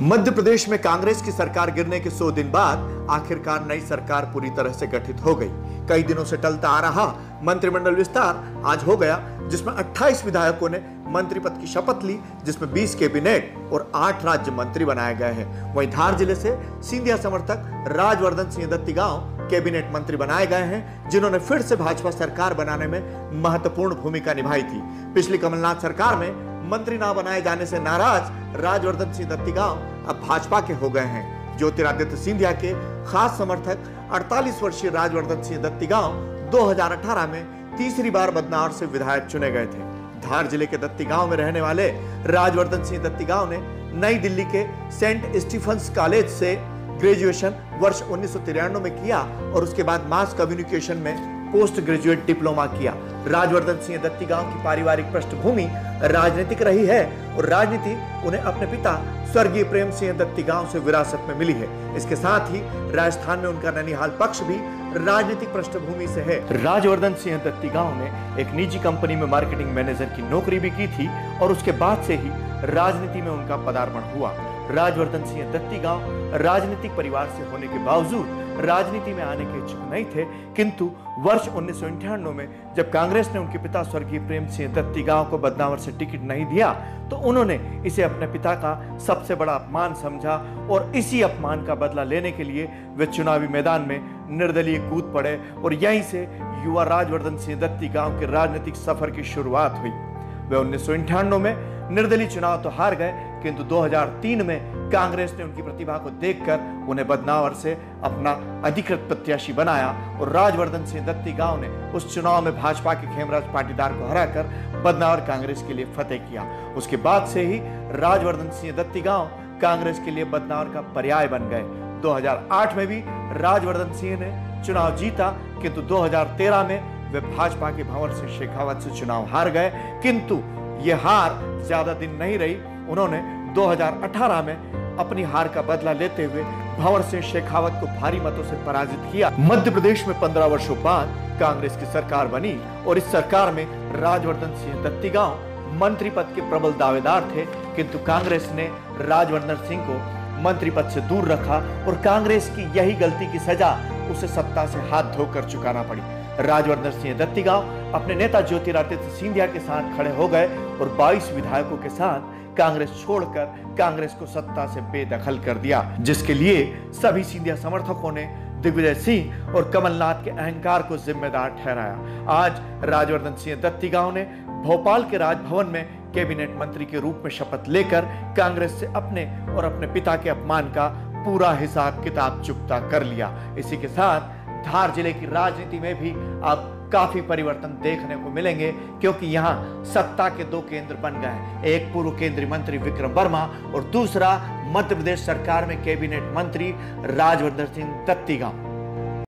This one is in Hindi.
मध्य प्रदेश में कांग्रेस की सरकार गिरने के 100 दिन बाद आखिरकार नई सरकार पूरी तरह से गठित हो गई। कई दिनों से टलता आ रहा मंत्रिमंडल विस्तार आज हो गया, जिसमें 28 विधायकों ने मंत्री पद की शपथ ली, जिसमें 20 कैबिनेट और 8 राज्य मंत्री बनाए गए हैं। वहीं धार जिले से सिंधिया समर्थक राजवर्धन सिंह दत्तीगांव कैबिनेट मंत्री बनाए गए हैं, जिन्होंने फिर से भाजपा सरकार बनाने में महत्वपूर्ण भूमिका निभाई थी। पिछली कमलनाथ सरकार में मंत्री ना बनाए जाने से नाराज राजवर्धन सिंह दत्तीगांव अब भाजपा के हो गए हैं। ज्योतिरादित्य सिंधिया के खास समर्थक 48 वर्षीय राजवर्धन सिंह दत्तीगांव 2018 में तीसरी बार बदनावर से विधायक चुने गए थे। धार जिले के दत्तीगांव में रहने वाले राजवर्धन सिंह दत्तीगांव ने नई दिल्ली के सेंट स्टीफंस कॉलेज से ग्रेजुएशन वर्ष 1993 में किया और उसके बाद मास कम्युनिकेशन में पोस्ट ग्रेजुएट डिप्लोमा किया। राजवर्धन सिंह दत्तीगांव की पारिवारिक पृष्ठभूमि राजनीतिक रही है और राजनीति उन्हें अपने पिता स्वर्गीय प्रेम सिंह दत्तीगांव से विरासत में मिली है। इसके साथ ही राजस्थान में उनका ननिहाल पक्ष भी राजनीतिक पृष्ठभूमि से है। राजवर्धन सिंह दत्तीगांव ने एक निजी कंपनी में मार्केटिंग मैनेजर की नौकरी भी की थी और उसके बाद से ही राजनीति में उनका पदार्पण हुआ। राजवर्धन सिंह दत्तीगांव राजनीतिक परिवार से होने के बावजूद राजनीति में आने के इच्छुक नहीं थे, किंतु वर्ष 1998 में जब कांग्रेस ने उनके पिता स्वर्गीय प्रेम सिंह दत्तीगांव को बदनावर से टिकट नहीं दिया तो उन्होंने इसे अपने पिता का सबसे बड़ा अपमान समझा और इसी अपमान का बदला लेने के लिए वे चुनावी मैदान में निर्दलीय कूद पड़े और यहीं से युवा राजवर्धन सिंह दत्तीगांव के राजनीतिक सफर की शुरुआत हुई। वे 1998 में निर्दलीय चुनाव तो हार गए, किंतु 2003 में कांग्रेस ने उनकी प्रतिभा को देखकर उन्हें बदनावर से अपना अधिकृत प्रत्याशी बनाया और राजवर्धन सिंह दत्तीगांव ने उस चुनाव में भाजपा के खेमराज पाटीदार को हराकर बदनावर कांग्रेस के लिए फतेह किया। उसके बाद से ही राजवर्धन सिंह दत्तीगांव कांग्रेस के लिए बदनावर का पर्याय बन गए। 2008 में भी राजवर्धन सिंह ने चुनाव जीता, किंतु 2013 में वे भाजपा के भंवर सिंह शेखावत से चुनाव हार गए, किंतु यह हार ज्यादा दिन नहीं रही। उन्होंने 2018 में अपनी हार का बदला लेते हुए भंवर सिंह शेखावत को भारी मतों से पराजित किया। मध्य प्रदेश में 15 वर्षों बाद कांग्रेस की सरकार बनी और इस सरकार में राजवर्धन सिंह दत्तीगांव मंत्री पद के प्रबल दावेदार थे, किंतु कांग्रेस ने राजवर्धन सिंह को मंत्री पद से दूर रखा और कांग्रेस की यही गलती की सजा उसे सत्ता से हाथ धोकर चुकाना पड़ी। राजवर्धन सिंह दत्तीगांव अपने नेता ज्योतिरादित्य सिंधिया के साथ खड़े हो गए और 22 विधायकों के साथ कांग्रेस छोड़कर कांग्रेस को सत्ता से बेदखल कर दिया, जिसके लिए सभी सिंधिया समर्थकों ने दिग्विजय सिंह और कमलनाथ के अहंकार को जिम्मेदार ठहराया। आज राजवर्धन सिंह दत्तीगांव ने भोपाल के राजभवन में कैबिनेट मंत्री के रूप में शपथ लेकर कांग्रेस से अपने और अपने पिता के अपमान का पूरा हिसाब किताब चुकता कर लिया। इसी के साथ धार जिले की राजनीति में भी अब काफी परिवर्तन देखने को मिलेंगे, क्योंकि यहाँ सत्ता के 2 केंद्र बन गए हैं। एक पूर्व केंद्रीय मंत्री विक्रम वर्मा और दूसरा मध्य प्रदेश सरकार में कैबिनेट मंत्री राजवर्धन सिंह दत्तीगांव।